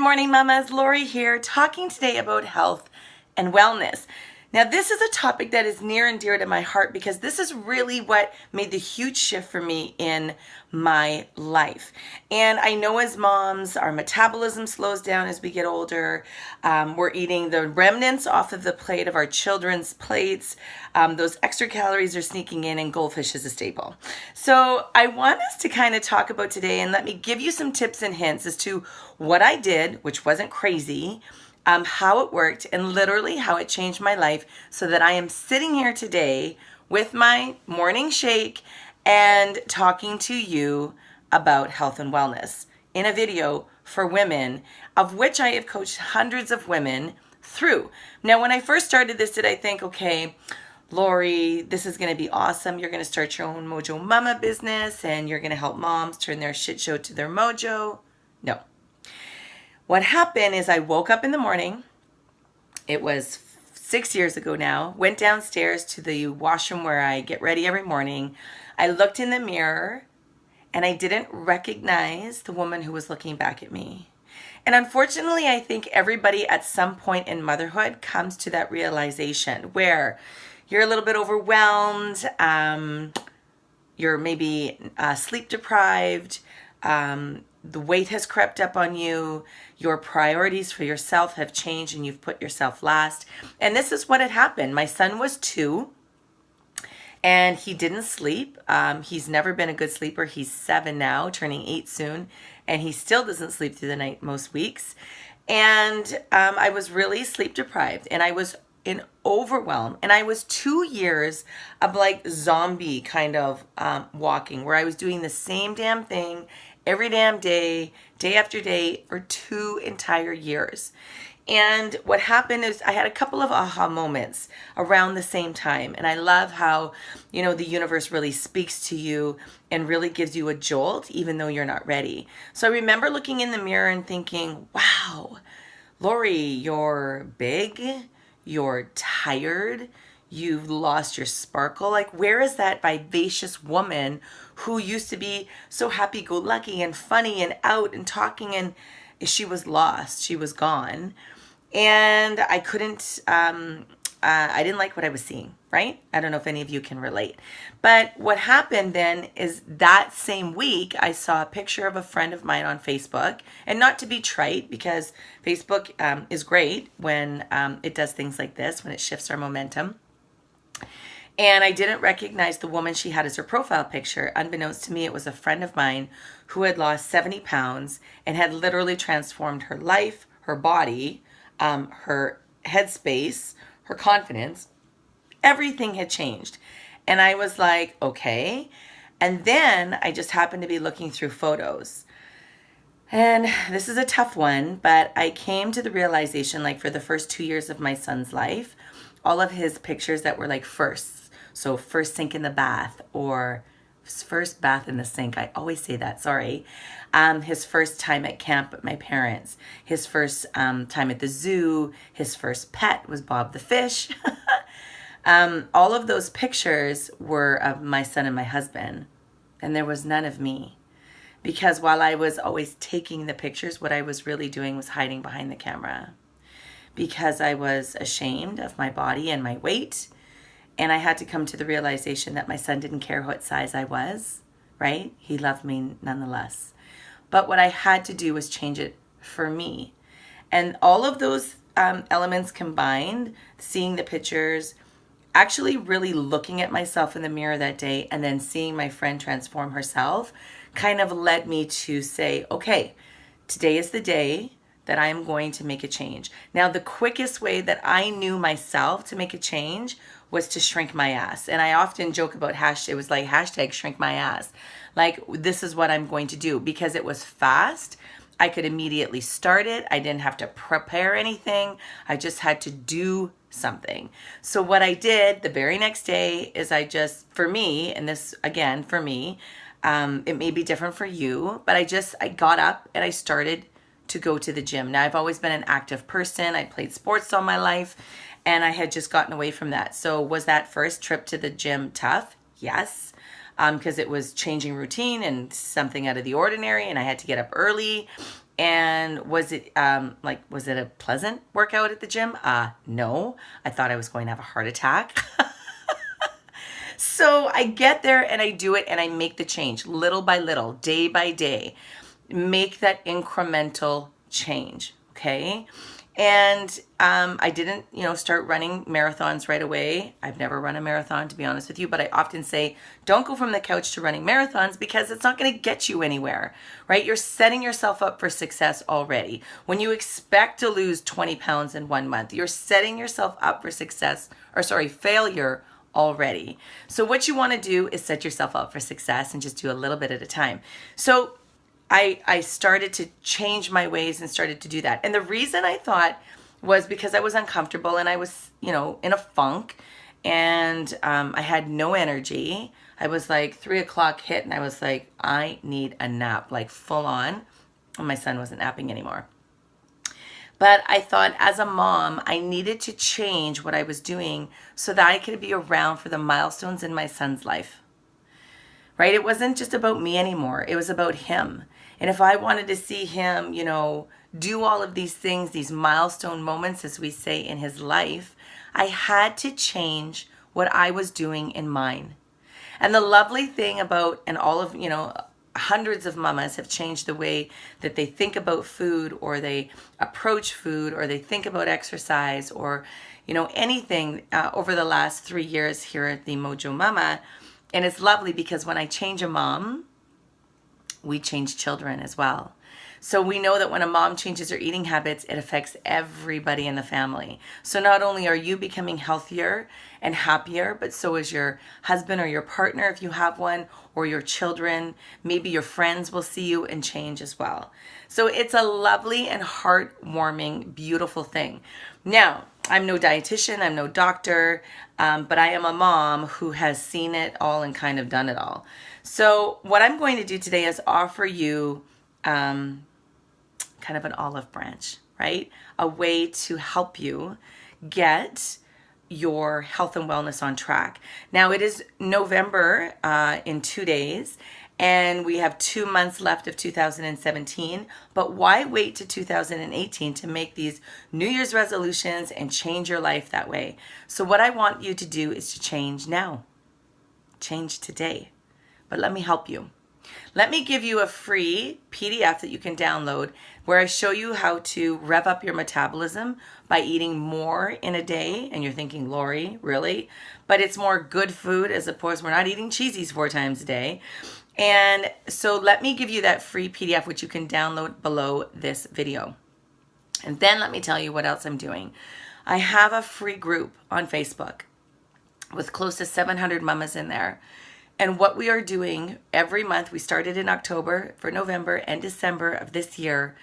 morning, mamas. Lori here, talking today about health and wellness. Now, this is a topic that is near and dear to my heart because this is really what made the huge shift for me in my life. And I know as moms, our metabolism slows down as we get older. We're eating the remnants off of the plate of our children's plates. Those extra calories are sneaking in, and goldfish is a staple. So I want us to kind of talk about today, and let me give you some tips and hints as to what I did, which wasn't crazy, how it worked, and literally how it changed my life so that I am sitting here today with my morning shake and talking to you about health and wellness in a video for women, of which I have coached hundreds of women through. Now, when I first started this, did I think, okay, Lori, this is going to be awesome. You're going to start your own Mojo Mama business and you're going to help moms turn their shit show to their mojo? No. What happened is I woke up in the morning. It was 6 years ago now. Went downstairs to the washroom where I get ready every morning. I looked in the mirror and I didn't recognize the woman who was looking back at me. And unfortunately, I think everybody at some point in motherhood comes to that realization where you're a little bit overwhelmed, you're maybe sleep deprived, the weight has crept up on you, your priorities for yourself have changed and you've put yourself last. And this is what had happened. My son was 2 and he didn't sleep. He's never been a good sleeper. He's 7 now, turning 8 soon, and he still doesn't sleep through the night most weeks. And I was really sleep deprived and I was in overwhelm. And I was 2 years of like zombie kind of walking, where I was doing the same damn thing every damn day, day after day, for 2 entire years. And what happened is I had a couple of aha moments around the same time. And I love how, the universe really speaks to you and really gives you a jolt, even though you're not ready. So I remember looking in the mirror and thinking, wow, Lori, you're big, you're tired, you've lost your sparkle. Like, where is that vivacious woman who used to be so happy-go-lucky and funny and out and talking? And she was lost. She was gone. And I couldn't, I didn't like what I was seeing, right? I don't know if any of you can relate. But what happened then is that same week, I saw a picture of a friend of mine on Facebook. And not to be trite, because Facebook is great when it does things like this, when it shifts our momentum. And I didn't recognize the woman she had as her profile picture. Unbeknownst to me, it was a friend of mine who had lost 70 pounds and had literally transformed her life, her body, her headspace, her confidence. Everything had changed. And I was like, okay. And then I just happened to be looking through photos. And this is a tough one, but I came to the realization, like, for the first 2 years of my son's life, all of his pictures that were like firsts. So first sink in the bath, or first bath in the sink. I always say that, sorry. His first time at camp with my parents. His first time at the zoo. His first pet was Bob the fish. All of those pictures were of my son and my husband. And there was none of me. Because while I was always taking the pictures, what I was really doing was hiding behind the camera. Because I was ashamed of my body and my weight. And I had to come to the realization that my son didn't care what size I was, right? He loved me nonetheless. But what I had to do was change it for me. And all of those elements combined, seeing the pictures, actually really looking at myself in the mirror that day, and then seeing my friend transform herself, kind of led me to say, okay, today is the day that I am going to make a change. Now, the quickest way that I knew myself to make a change was to shrink my ass. And I often joke about it was like hashtag shrink my ass. Like, this is what I'm going to do, because it was fast. I could immediately start it. I didn't have to prepare anything. I just had to do something. So what I did the very next day is for me, and this again, for me, it may be different for you, but I got up and I started to go to the gym. Now, I've always been an active person. I played sports all my life, and I had just gotten away from that. So was that first trip to the gym tough? Yes, because it was changing routine and something out of the ordinary, and I had to get up early. And was it was it a pleasant workout at the gym? No. I thought I was going to have a heart attack. So I get there and I do it and I make the change little by little, day by day. Make that incremental change, okay? And I didn't, start running marathons right away. I've never run a marathon, to be honest with you, but I often say, don't go from the couch to running marathons because it's not going to get you anywhere, right? You're setting yourself up for success already. When you expect to lose 20 pounds in 1 month, you're setting yourself up for failure already. So what you want to do is set yourself up for success and just do a little bit at a time. So I started to change my ways and started to do that. And the reason I thought was because I was uncomfortable and I was, in a funk and I had no energy. I was like 3 o'clock hit and I was like, I need a nap, like full on. And my son wasn't napping anymore. But I thought as a mom, I needed to change what I was doing so that I could be around for the milestones in my son's life. Right? It wasn't just about me anymore. It was about him. And if I wanted to see him, do all of these things, these milestone moments, as we say, in his life, I had to change what I was doing in mine. And the lovely thing about, and all of, hundreds of mamas have changed the way that they think about food or they approach food or they think about exercise or, anything over the last 3 years here at the Mojo Mama. And it's lovely because when I change a mom, we change children as well. So we know that when a mom changes her eating habits, it affects everybody in the family. So not only are you becoming healthier and happier, but so is your husband or your partner if you have one, or your children. Maybe your friends will see you and change as well. So it's a lovely and heartwarming, beautiful thing. Now, I'm no dietitian, I'm no doctor, but I am a mom who has seen it all and kind of done it all. So what I'm going to do today is offer you kind of an olive branch, right? A way to help you get your health and wellness on track. Now it is November in 2 days, and we have 2 months left of 2017, but why wait to 2018 to make these New Year's resolutions and change your life that way? So what I want you to do is to change now. Change today. But let me help you. Let me give you a free PDF that you can download where I show you how to rev up your metabolism by eating more in a day. And you're thinking, Lori, really? But it's more good food as opposed, we're not eating cheesies 4 times a day. And so let me give you that free PDF, which you can download below this video. And then let me tell you what else I'm doing. I have a free group on Facebook with close to 700 mamas in there. And what we are doing every month, we started in October for November and December of this year,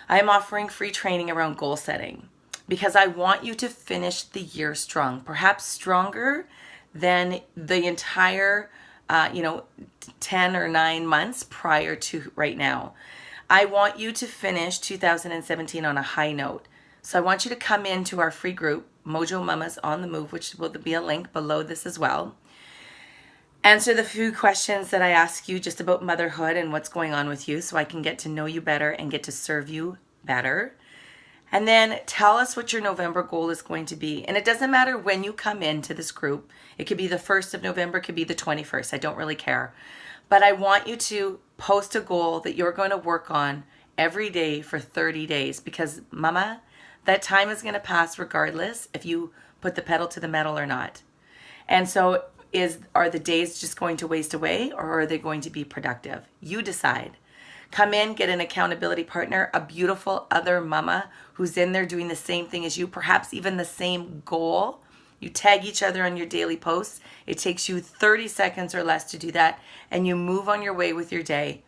I am offering free training around goal setting because I want you to finish the year strong, perhaps stronger than the entire 10 or 9 months prior to right now. I want you to finish 2017 on a high note. So I want you to come into our free group, Mojo Mamas on the Move, which will be a link below this as well. Answer the few questions that I ask you just about motherhood and what's going on with you so I can get to know you better and get to serve you better. And then tell us what your November goal is going to be. And it doesn't matter when you come into this group. It could be the 1st of November, it could be the 21st. I don't really care. But I want you to post a goal that you're going to work on every day for 30 days because, mama, that time is going to pass regardless if you put the pedal to the metal or not. And so are the days just going to waste away or are they going to be productive? You decide. Come in, get an accountability partner, a beautiful other mama who's in there doing the same thing as you, perhaps even the same goal. You tag each other on your daily posts. It takes you 30 seconds or less to do that, and you move on your way with your day.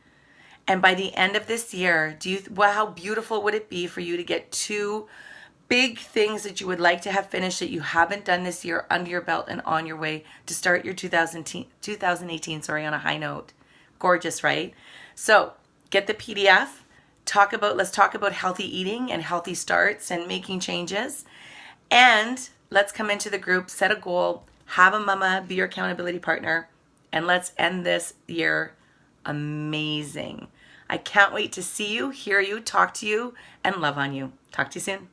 And by the end of this year, how beautiful would it be for you to get 2 big things that you would like to have finished that you haven't done this year under your belt and on your way to start your 2018 on a high note. Gorgeous, right? So get the PDF. Let's talk about healthy eating and healthy starts and making changes. And let's come into the group, set a goal, have a mama be your accountability partner, and let's end this year amazing. I can't wait to see you, hear you, talk to you, and love on you. Talk to you soon.